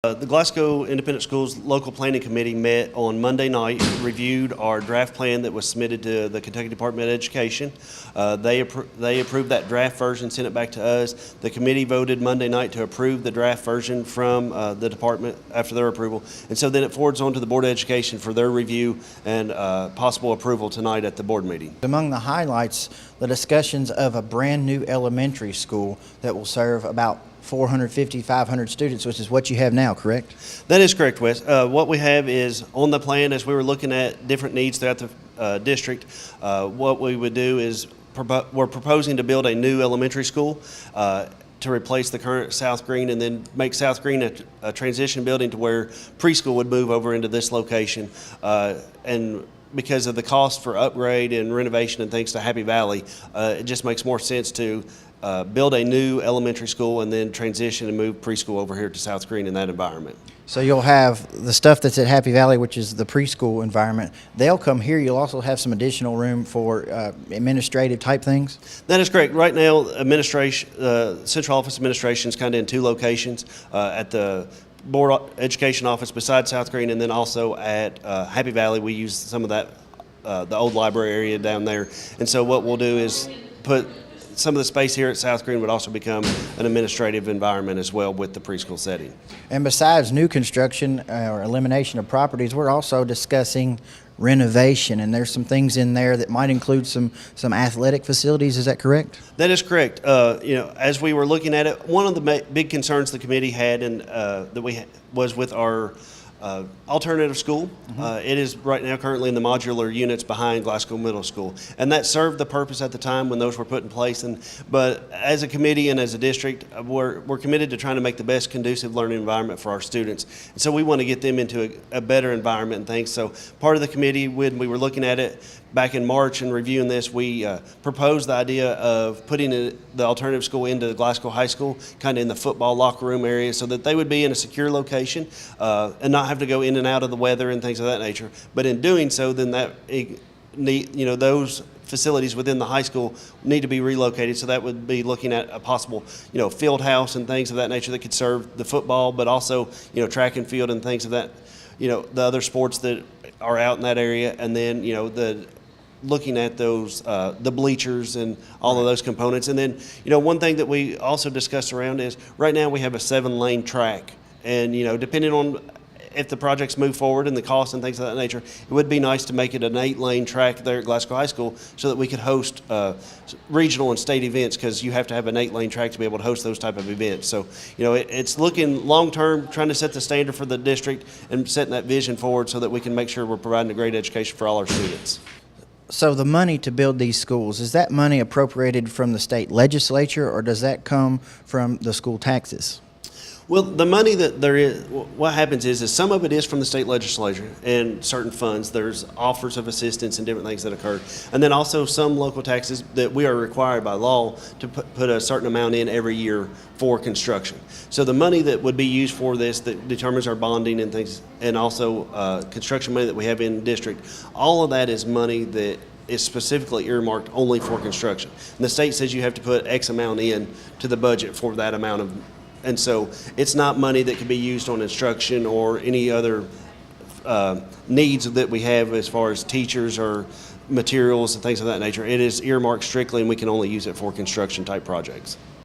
The Glasgow Independent Schools Local Planning Committee met on Monday night, reviewed our draft plan that was submitted to the Kentucky Department of Education. They approved that draft version, sent it back to us. The committee voted Monday night to approve the draft version from the department after their approval. And so then it forwards on to the Board of Education for their review and possible approval tonight at the board meeting. Among the highlights, the discussions of a brand new elementary school that will serve about 450, 500 students, which is what you have now, correct? That is correct, Wes. What we have is on the plan, as we were looking at different needs throughout the district, what we would do is we're proposing to build a new elementary school to replace the current South Green, and then make South Green a transition building to where preschool would move over into this location. And because of the cost for upgrade and renovation and things to Happy Valley, it just makes more sense to build a new elementary school and then transition and move preschool over here to South Green in that environment. So you'll have the stuff that's at Happy Valley, which is the preschool environment. They'll come here. You'll also have some additional room for administrative type things? That is correct. Right now, administration, central office administration is kind of in two locations, at the Board Education office beside South Green, and then also at Happy Valley. We use some of that, the old library area down there. And so what we'll do is put some of the space here at South Green would also become an administrative environment as well with the preschool setting. And besides new construction or elimination of properties, we're also discussing renovation, and there's some things in there that might include some athletic facilities. Is that correct? That is correct. As we were looking at it, one of the big concerns the committee had and was with our alternative school. It is right now currently in the modular units behind Glasgow Middle School, and that served the purpose at the time when those were put in place. But as a committee and as a district, we're committed to trying to make the best conducive learning environment for our students, and so we want to get them into a better environment and things. So part of the committee, when we were looking at it back in March and reviewing this, we proposed the idea of putting the alternative school into Glasgow High School, kind of in the football locker room area, so that they would be in a secure location and not have to go in and out of the weather and things of that nature. But in doing so, then those facilities within the high school need to be relocated. So that would be looking at a possible, field house and things of that nature that could serve the football, but also, track and field and things of that, the other sports that are out in that area. And then, looking at those, the bleachers and all of those components. And then, one thing that we also discussed around is right now we have a 7-lane track. And, depending on if the projects move forward and the costs and things of that nature, it would be nice to make it an 8-lane track there at Glasgow High School so that we could host regional and state events, because you have to have an 8-lane track to be able to host those type of events. So, it's looking long-term, trying to set the standard for the district and setting that vision forward so that we can make sure we're providing a great education for all our students. So the money to build these schools, is that money appropriated from the state legislature, or does that come from the school taxes? Well, the money that there is, what happens is some of it is from the state legislature and certain funds. There's offers of assistance and different things that occur. And then also some local taxes that we are required by law to put a certain amount in every year for construction. So the money that would be used for this, that determines our bonding and things, and also construction money that we have in district, all of that is money that is specifically earmarked only for construction. And the state says you have to put X amount in to the budget for that amount of. And so it's not money that can be used on instruction or any other needs that we have as far as teachers or materials and things of that nature. It is earmarked strictly, and we can only use it for construction type projects.